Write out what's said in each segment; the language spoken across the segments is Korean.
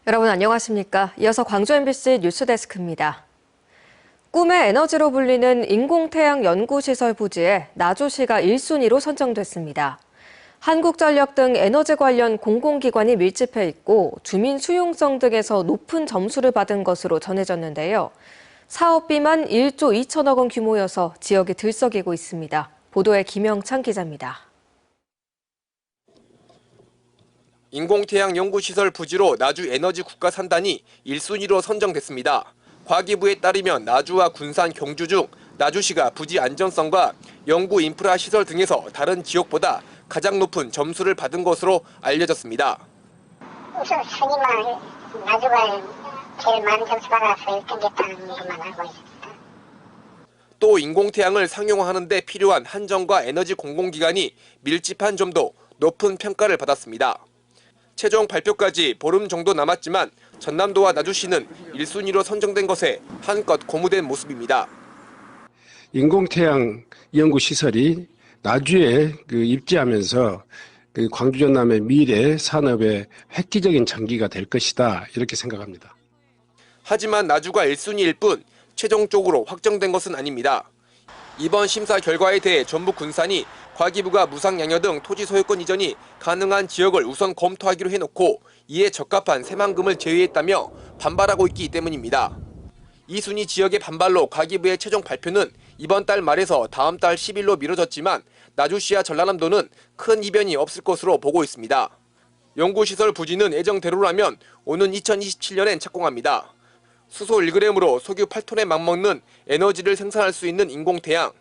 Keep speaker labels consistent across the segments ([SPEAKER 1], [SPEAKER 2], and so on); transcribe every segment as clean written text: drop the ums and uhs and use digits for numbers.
[SPEAKER 1] 여러분 안녕하십니까? 이어서 광주 MBC 뉴스데스크입니다. 꿈의 에너지로 불리는 인공태양 연구시설 부지에 나주시가 1순위로 선정됐습니다. 한국전력 등 에너지 관련 공공기관이 밀집해 있고 주민 수용성 등에서 높은 점수를 받은 것으로 전해졌는데요. 사업비만 1조 2천억 원 규모여서 지역이 들썩이고 있습니다. 보도에 김영찬 기자입니다.
[SPEAKER 2] 인공태양 연구시설 부지로 나주 에너지 국가산단이 1순위로 선정됐습니다. 과기부에 따르면 나주와 군산, 경주 중 나주시가 부지 안전성과 연구 인프라 시설 등에서 다른 지역보다 가장 높은 점수를 받은 것으로 알려졌습니다.
[SPEAKER 3] 우선 상임만 나주가 제일 많은 점수 받아서 1등했다는 것만 알고 있습니다.
[SPEAKER 2] 또 인공태양을 상용화하는 데 필요한 한전과 에너지 공공기관이 밀집한 점도 높은 평가를 받았습니다. 최종 발표까지 보름 정도 남았지만 전남도와 나주시는 1순위로 선정된 것에 한껏 고무된 모습입니다.
[SPEAKER 4] 인공태양 연구시설이 나주에 입지하면서 광주 전남의 미래 산업의 획기적인 전기가 될 것이다 이렇게 생각합니다.
[SPEAKER 2] 하지만 나주가 1순위일 뿐 최종적으로 확정된 것은 아닙니다. 이번 심사 결과에 대해 전북 군산이 과기부가 무상양여 등 토지 소유권 이전이 가능한 지역을 우선 검토하기로 해놓고 이에 적합한 새만금을 제외했다며 반발하고 있기 때문입니다. 이 순위 지역의 반발로 과기부의 최종 발표는 이번 달 말에서 다음 달 10일로 미뤄졌지만 나주시와 전라남도는 큰 이변이 없을 것으로 보고 있습니다. 연구시설 부지는 예정대로라면 오는 2027년엔 착공합니다. 수소 1g으로 석유 8톤에 맞먹는 에너지를 생산할 수 있는 인공태양.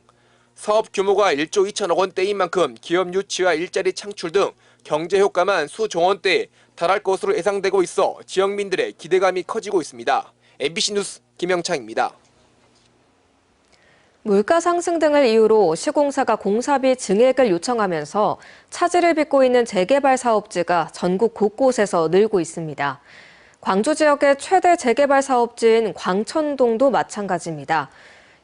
[SPEAKER 2] 사업 규모가 1조 2천억 원대인 만큼 기업 유치와 일자리 창출 등 경제 효과만 수조 원대에 달할 것으로 예상되고 있어 지역민들의 기대감이 커지고 있습니다. MBC 뉴스 김영창입니다.
[SPEAKER 1] 물가 상승 등을 이유로 시공사가 공사비 증액을 요청하면서 차질을 빚고 있는 재개발 사업지가 전국 곳곳에서 늘고 있습니다. 광주 지역의 최대 재개발 사업지인 광천동도 마찬가지입니다.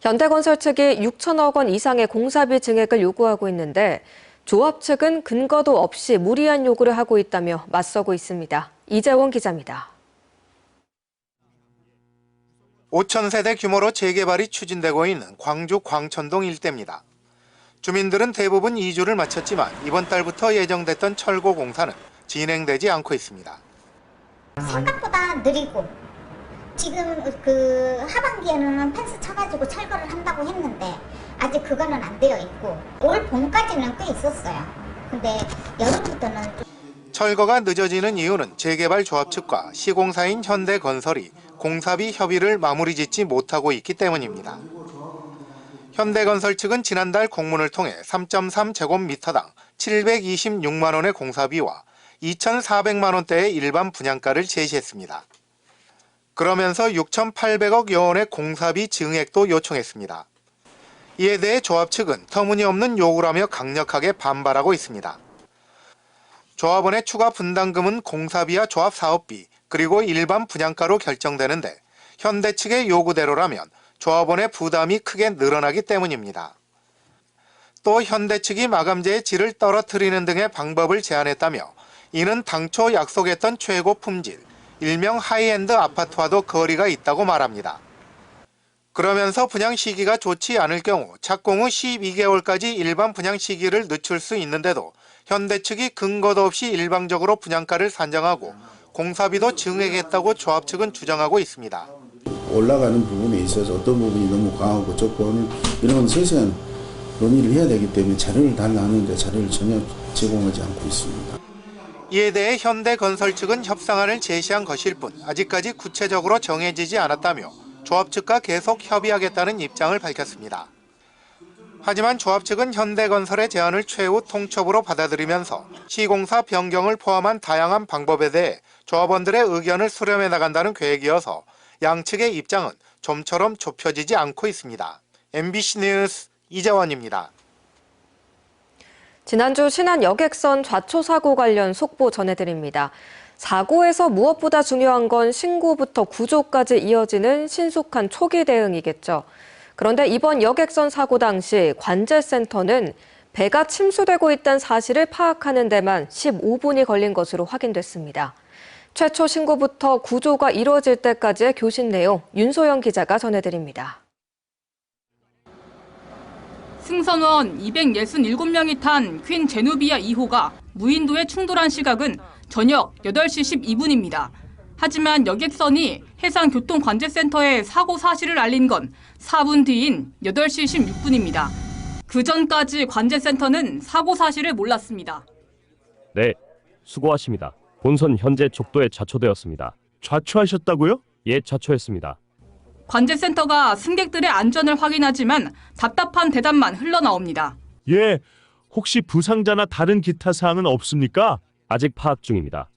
[SPEAKER 1] 현대건설 측이 6천억 원 이상의 공사비 증액을 요구하고 있는데 조합 측은 근거도 없이 무리한 요구를 하고 있다며 맞서고 있습니다. 이재원 기자입니다.
[SPEAKER 5] 5,000세대 규모로 재개발이 추진되고 있는 광주 광천동 일대입니다. 주민들은 대부분 이주를 마쳤지만 이번 달부터 예정됐던 철거 공사는 진행되지 않고 있습니다.
[SPEAKER 3] 생각보다 느리고 지금 하반기에는 펜스 쳐가지고 철거를 한다고 했는데 아직 그거는 안 되어 있고 올 봄까지는 꽤 있었어요. 근데 여름부터는
[SPEAKER 5] 철거가 늦어지는 이유는 재개발 조합 측과 시공사인 현대건설이 공사비 협의를 마무리 짓지 못하고 있기 때문입니다. 현대건설 측은 지난달 공문을 통해 3.3제곱미터당 726만 원의 공사비와 2,400만 원대의 일반 분양가를 제시했습니다. 그러면서 6,800억 원의 공사비 증액도 요청했습니다. 이에 대해 조합 측은 터무니없는 요구라며 강력하게 반발하고 있습니다. 조합원의 추가 분담금은 공사비와 조합 사업비 그리고 일반 분양가로 결정되는데 현대 측의 요구대로라면 조합원의 부담이 크게 늘어나기 때문입니다. 또 현대 측이 마감재의 질을 떨어뜨리는 등의 방법을 제안했다며 이는 당초 약속했던 최고 품질, 일명 하이엔드 아파트와도 거리가 있다고 말합니다. 그러면서 분양 시기가 좋지 않을 경우 착공 후 12개월까지 일반 분양 시기를 늦출 수 있는데도 현대 측이 근거도 없이 일방적으로 분양가를 산정하고 공사비도 증액했다고 조합 측은 주장하고 있습니다.
[SPEAKER 6] 올라가는 부분에 있어서 어떤 부분이 너무 강하고 적고 이런 건 세세한 논의를 해야 되기 때문에 자료를 달라 하는데 자료를 전혀 제공하지 않고 있습니다.
[SPEAKER 5] 이에 대해 현대건설 측은 협상안을 제시한 것일 뿐 아직까지 구체적으로 정해지지 않았다며 조합 측과 계속 협의하겠다는 입장을 밝혔습니다. 하지만 조합 측은 현대건설의 제안을 최후 통첩으로 받아들이면서 시공사 변경을 포함한 다양한 방법에 대해 조합원들의 의견을 수렴해 나간다는 계획이어서 양측의 입장은 좀처럼 좁혀지지 않고 있습니다. MBC 뉴스 이재원입니다.
[SPEAKER 1] 지난주 신안 여객선 좌초 사고 관련 속보 전해드립니다. 사고에서 무엇보다 중요한 건 신고부터 구조까지 이어지는 신속한 초기 대응이겠죠. 그런데 이번 여객선 사고 당시 관제센터는 배가 침수되고 있다는 사실을 파악하는 데만 15분이 걸린 것으로 확인됐습니다. 최초 신고부터 구조가 이루어질 때까지의 교신 내용 윤소영 기자가 전해드립니다.
[SPEAKER 7] 승선원 267명이 탄 퀸 제노비아 2호가 무인도에 충돌한 시각은 저녁 8시 12분입니다. 하지만 여객선이 해상교통관제센터에 사고 사실을 알린 건 4분 뒤인 8시 16분입니다. 그 전까지 관제센터는 사고 사실을 몰랐습니다.
[SPEAKER 8] 네, 수고하십니다. 본선 현재 족도에 좌초되었습니다.
[SPEAKER 9] 좌초하셨다고요?
[SPEAKER 8] 예, 좌초했습니다.
[SPEAKER 7] 관제센터가 승객들의 안전을 확인하지만 답답한 대답만 흘러나옵니다.
[SPEAKER 9] 예, 혹시 부상자나 다른 기타 사항은 없습니까?
[SPEAKER 8] 아직 파악 중입니다.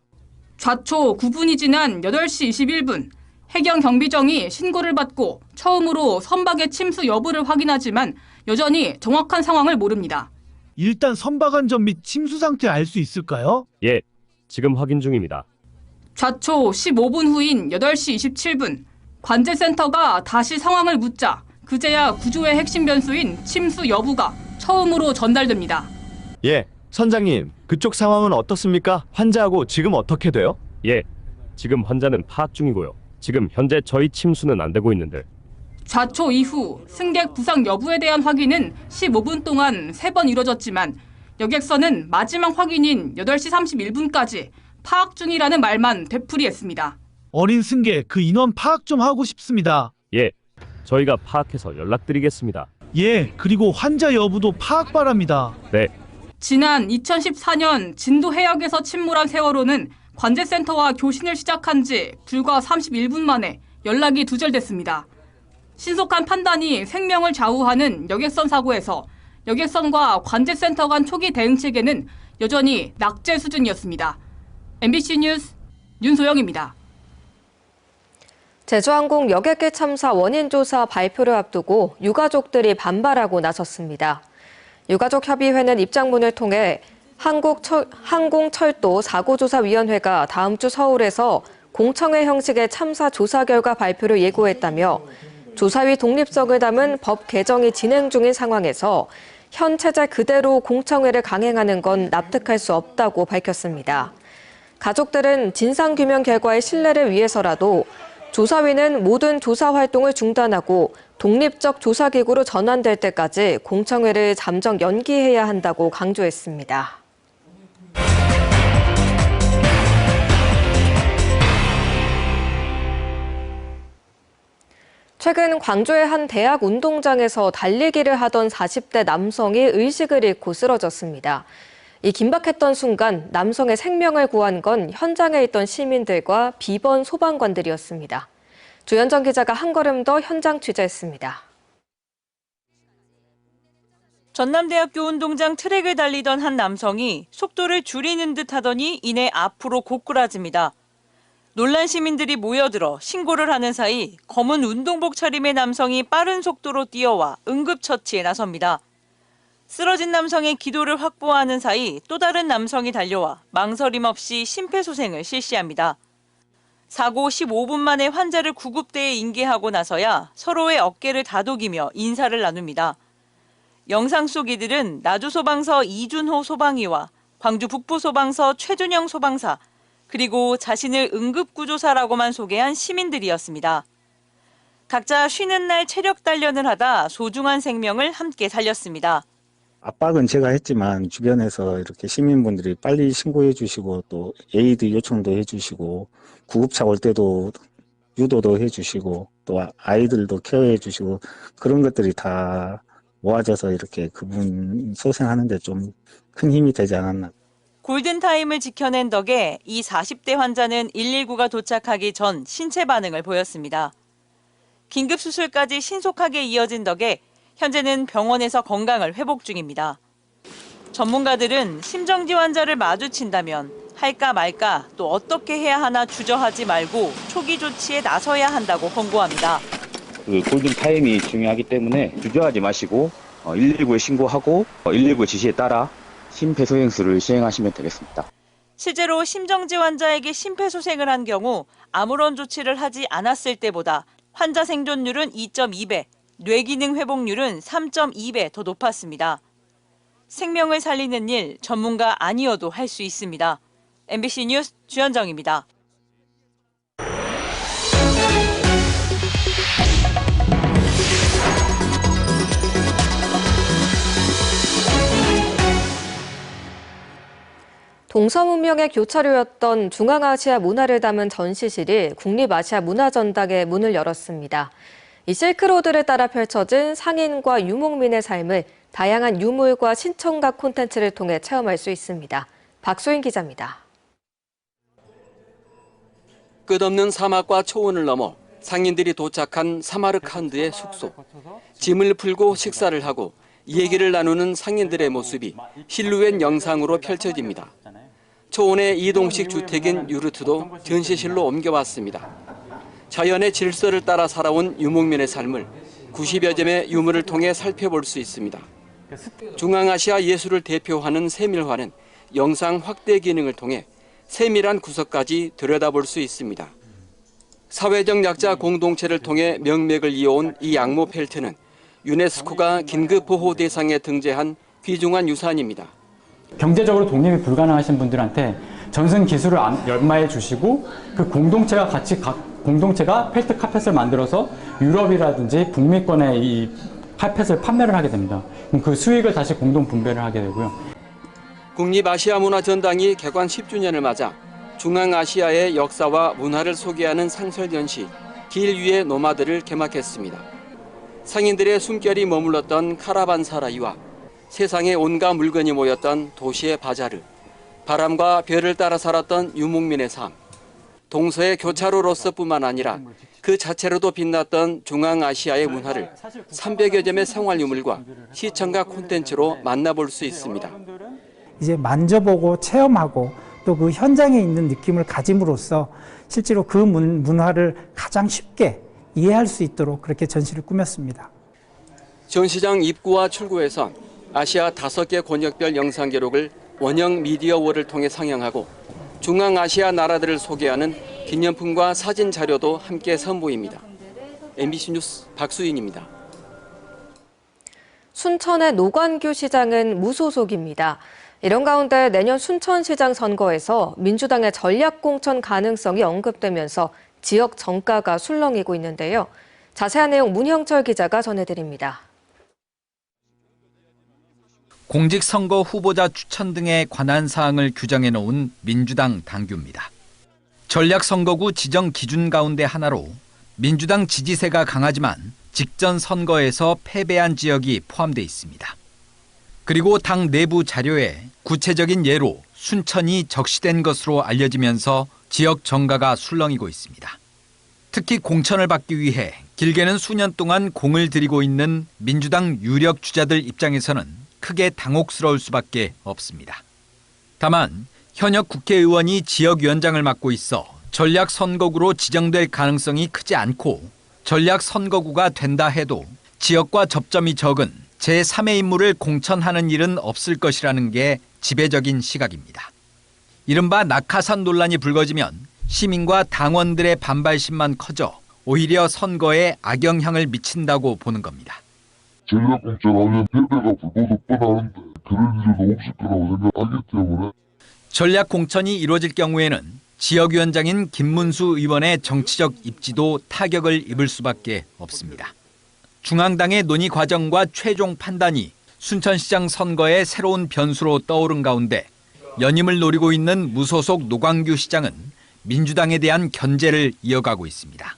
[SPEAKER 7] 좌초 9분이 지난 8시 21분, 해경경비정이 신고를 받고 처음으로 선박의 침수 여부를 확인하지만 여전히 정확한 상황을 모릅니다.
[SPEAKER 10] 일단 선박 안전 및 침수 상태 알 수 있을까요?
[SPEAKER 8] 예, 지금 확인 중입니다.
[SPEAKER 7] 좌초 15분 후인 8시 27분, 관제센터가 다시 상황을 묻자 그제야 구조의 핵심 변수인 침수 여부가 처음으로 전달됩니다.
[SPEAKER 9] 예, 선장님, 그쪽 상황은 어떻습니까? 환자하고 지금 어떻게 돼요?
[SPEAKER 8] 예, 지금 환자는 파악 중이고요. 지금 현재 저희 침수는 안 되고 있는데.
[SPEAKER 7] 좌초 이후 승객 부상 여부에 대한 확인은 15분 동안 3번 이뤄졌지만 여객선은 마지막 확인인 8시 31분까지 파악 중이라는 말만 되풀이했습니다.
[SPEAKER 10] 어린 승객 그 인원 파악 좀 하고 싶습니다.
[SPEAKER 8] 예, 저희가 파악해서 연락드리겠습니다.
[SPEAKER 10] 예, 그리고 환자 여부도 파악 바랍니다.
[SPEAKER 8] 네.
[SPEAKER 7] 지난 2014년 진도 해역에서 침몰한 세월호는 관제센터와 교신을 시작한 지 불과 31분 만에 연락이 두절됐습니다. 신속한 판단이 생명을 좌우하는 여객선 사고에서 여객선과 관제센터 간 초기 대응 체계는 여전히 낙제 수준이었습니다. MBC 뉴스 윤소영입니다.
[SPEAKER 1] 제주항공 여객기 참사 원인 조사 발표를 앞두고 유가족들이 반발하고 나섰습니다. 유가족협의회는 입장문을 통해 항공철도 사고조사위원회가 다음 주 서울에서 공청회 형식의 참사 조사 결과 발표를 예고했다며 조사위 독립성을 담은 법 개정이 진행 중인 상황에서 현 체제 그대로 공청회를 강행하는 건 납득할 수 없다고 밝혔습니다. 가족들은 진상규명 결과의 신뢰를 위해서라도 조사위는 모든 조사 활동을 중단하고 독립적 조사기구로 전환될 때까지 공청회를 잠정 연기해야 한다고 강조했습니다. 최근 광주의 한 대학 운동장에서 달리기를 하던 40대 남성이 의식을 잃고 쓰러졌습니다. 이 긴박했던 순간 남성의 생명을 구한 건 현장에 있던 시민들과 비번 소방관들이었습니다. 조현정 기자가 한 걸음 더 현장 취재했습니다.
[SPEAKER 11] 전남대학교 운동장 트랙을 달리던 한 남성이 속도를 줄이는 듯 하더니 이내 앞으로 고꾸라집니다. 놀란 시민들이 모여들어 신고를 하는 사이 검은 운동복 차림의 남성이 빠른 속도로 뛰어와 응급처치에 나섭니다. 쓰러진 남성의 기도를 확보하는 사이 또 다른 남성이 달려와 망설임 없이 심폐소생을 실시합니다. 사고 15분 만에 환자를 구급대에 인계하고 나서야 서로의 어깨를 다독이며 인사를 나눕니다. 영상 속 이들은 나주소방서 이준호 소방이와 광주 북부소방서 최준영 소방사, 그리고 자신을 응급구조사라고만 소개한 시민들이었습니다. 각자 쉬는 날 체력 단련을 하다 소중한 생명을 함께 살렸습니다.
[SPEAKER 12] 압박은 제가 했지만 주변에서 이렇게 시민분들이 빨리 신고해 주시고 또 에이드 요청도 해 주시고 구급차 올 때도 유도도 해 주시고 또 아이들도 케어해 주시고 그런 것들이 다 모아져서 이렇게 그분 소생하는데 좀 큰 힘이 되지 않았나.
[SPEAKER 11] 골든타임을 지켜낸 덕에 이 40대 환자는 119가 도착하기 전 신체 반응을 보였습니다. 긴급수술까지 신속하게 이어진 덕에 현재는 병원에서 건강을 회복 중입니다. 전문가들은 심정지 환자를 마주친다면 할까 말까 또 어떻게 해야 하나 주저하지 말고 초기 조치에 나서야 한다고 권고합니다.
[SPEAKER 13] 골든타임이 중요하기 때문에 주저하지 마시고 119에 신고하고 119 지시에 따라 심폐소생술을 시행하시면 되겠습니다.
[SPEAKER 11] 실제로 심정지 환자에게 심폐소생을 한 경우 아무런 조치를 하지 않았을 때보다 환자 생존율은 2.2배, 뇌기능 회복률은 3.2배 더 높았습니다. 생명을 살리는 일 전문가 아니어도 할 수 있습니다. MBC 뉴스 주현정입니다.
[SPEAKER 1] 동서문명의 교차로였던 중앙아시아 문화를 담은 전시실이 국립아시아문화전당에 문을 열었습니다. 이 실크로드를 따라 펼쳐진 상인과 유목민의 삶을 다양한 유물과 신청각 콘텐츠를 통해 체험할 수 있습니다. 박소인 기자입니다.
[SPEAKER 14] 끝없는 사막과 초원을 넘어 상인들이 도착한 사마르칸드의 숙소. 짐을 풀고 식사를 하고 얘기를 나누는 상인들의 모습이 실루엣 영상으로 펼쳐집니다. 초원의 이동식 주택인 유르트도 전시실로 옮겨왔습니다. 자연의 질서를 따라 살아온 유목민의 삶을 90여 점의 유물을 통해 살펴볼 수 있습니다. 중앙아시아 예술을 대표하는 세밀화는 영상 확대 기능을 통해 세밀한 구석까지 들여다볼 수 있습니다. 사회적 약자 공동체를 통해 명맥을 이어온 이 양모 펠트는 유네스코가 긴급 보호 대상에 등재한 귀중한 유산입니다.
[SPEAKER 15] 경제적으로 독립이 불가능하신 분들한테 전승 기술을 연마해 주시고 그 공동체가 펠트 카펫을 만들어서 유럽이라든지 북미권에 이 카펫을 판매를 하게 됩니다. 그럼 그 수익을 다시 공동 분배를 하게 되고요.
[SPEAKER 14] 국립아시아문화전당이 개관 10주년을 맞아 중앙아시아의 역사와 문화를 소개하는 상설 전시 길 위의 노마드를 개막했습니다. 상인들의 숨결이 머물렀던 카라반사라이와 세상의 온갖 물건이 모였던 도시의 바자르, 바람과 별을 따라 살았던 유목민의 삶, 동서의 교차로로서뿐만 아니라 그 자체로도 빛났던 중앙아시아의 문화를 300여 점의 생활유물과 시청각 콘텐츠로 만나볼 수 있습니다.
[SPEAKER 16] 이제 만져보고 체험하고 또 그 현장에 있는 느낌을 가짐으로써 실제로 그 문화를 가장 쉽게 이해할 수 있도록 그렇게 전시를 꾸몄습니다.
[SPEAKER 14] 전시장 입구와 출구에선 아시아 5개 권역별 영상 기록을 원형 미디어월을 통해 상영하고 중앙아시아 나라들을 소개하는 기념품과 사진 자료도 함께 선보입니다. MBC 뉴스 박수인입니다.
[SPEAKER 1] 순천의 노관규 시장은 무소속입니다. 이런 가운데 내년 순천시장 선거에서 민주당의 전략공천 가능성이 언급되면서 지역 정가가 술렁이고 있는데요. 자세한 내용 문형철 기자가 전해드립니다.
[SPEAKER 17] 공직선거 후보자 추천 등에 관한 사항을 규정해 놓은 민주당 당규입니다. 전략선거구 지정 기준 가운데 하나로 민주당 지지세가 강하지만 직전 선거에서 패배한 지역이 포함돼 있습니다. 그리고 당 내부 자료에 구체적인 예로 순천이 적시된 것으로 알려지면서 지역 정가가 술렁이고 있습니다. 특히 공천을 받기 위해 길게는 수년 동안 공을 들이고 있는 민주당 유력 주자들 입장에서는 크게 당혹스러울 수밖에 없습니다. 다만 현역 국회의원이 지역위원장을 맡고 있어 전략선거구로 지정될 가능성이 크지 않고 전략선거구가 된다 해도 지역과 접점이 적은 제3의 인물을 공천하는 일은 없을 것이라는 게 지배적인 시각입니다. 이른바 낙하산 논란이 불거지면 시민과 당원들의 반발심만 커져 오히려 선거에 악영향을 미친다고 보는 겁니다.
[SPEAKER 18] 전략공천하면 패배가 불보듯 뻔하는데 그런 일은 없을 거라고 생각하기 때문에
[SPEAKER 17] 전략공천이 이루어질 경우에는 지역위원장인 김문수 의원의 정치적 입지도 타격을 입을 수밖에 없습니다. 중앙당의 논의 과정과 최종 판단이 순천시장 선거의 새로운 변수로 떠오른 가운데 연임을 노리고 있는 무소속 노광규 시장은 민주당에 대한 견제를 이어가고 있습니다.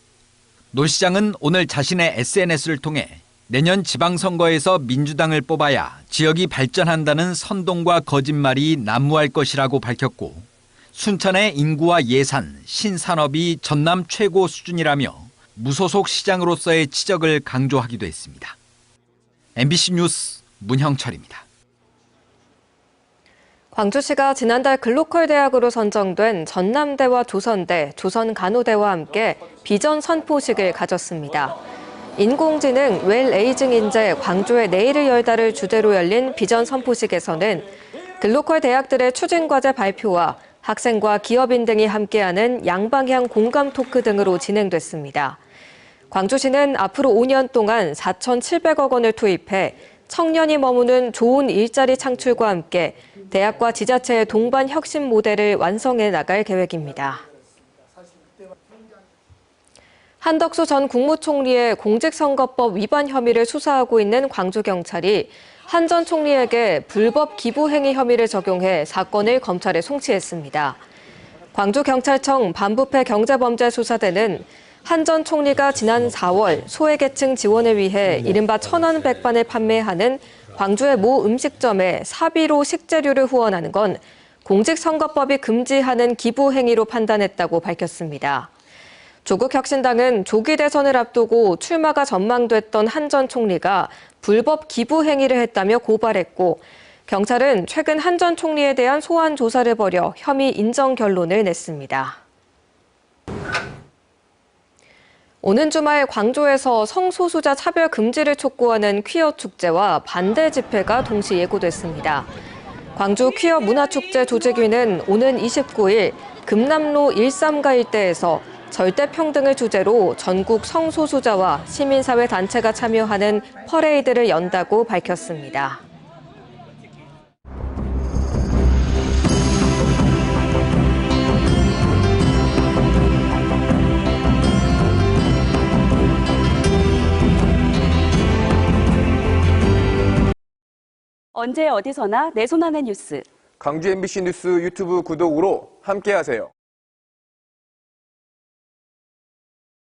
[SPEAKER 17] 노 시장은 오늘 자신의 SNS를 통해 내년 지방선거에서 민주당을 뽑아야 지역이 발전한다는 선동과 거짓말이 난무할 것이라고 밝혔고 순천의 인구와 예산, 신산업이 전남 최고 수준이라며 무소속 시장으로서의 지적을 강조하기도 했습니다. MBC 뉴스 문형철입니다.
[SPEAKER 1] 광주시가 지난달 글로컬 대학으로 선정된 전남대와 조선대, 조선간호대와 함께 비전 선포식을 가졌습니다. 인공지능 웰에이징 인재 광주의 내일을 열다를 주제로 열린 비전 선포식에서는 글로컬 대학들의 추진과제 발표와 학생과 기업인 등이 함께하는 양방향 공감 토크 등으로 진행됐습니다. 광주시는 앞으로 5년 동안 4,700억 원을 투입해 청년이 머무는 좋은 일자리 창출과 함께 대학과 지자체의 동반 혁신 모델을 완성해 나갈 계획입니다. 한덕수 전 국무총리의 공직선거법 위반 혐의를 수사하고 있는 광주경찰이 한 전 총리에게 불법 기부 행위 혐의를 적용해 사건을 검찰에 송치했습니다. 광주경찰청 반부패 경제범죄수사대는 한 전 총리가 지난 4월 소외계층 지원을 위해 이른바 천원 백반을 판매하는 광주의 모 음식점에 사비로 식재료를 후원하는 건 공직선거법이 금지하는 기부 행위로 판단했다고 밝혔습니다. 조국혁신당은 조기 대선을 앞두고 출마가 전망됐던 한 전 총리가 불법 기부 행위를 했다며 고발했고, 경찰은 최근 한 전 총리에 대한 소환 조사를 벌여 혐의 인정 결론을 냈습니다. 오는 주말 광주에서 성소수자 차별 금지를 촉구하는 퀴어 축제와 반대 집회가 동시 예고됐습니다. 광주 퀴어 문화축제 조직위는 오는 29일 금남로 1~3가 일대에서 절대평등을 주제로 전국 성소수자와 시민사회 단체가 참여하는 퍼레이드를 연다고 밝혔습니다.
[SPEAKER 19] 언제 어디서나 내 손 안의 뉴스.
[SPEAKER 2] 광주 MBC 뉴스 유튜브 구독으로 함께하세요.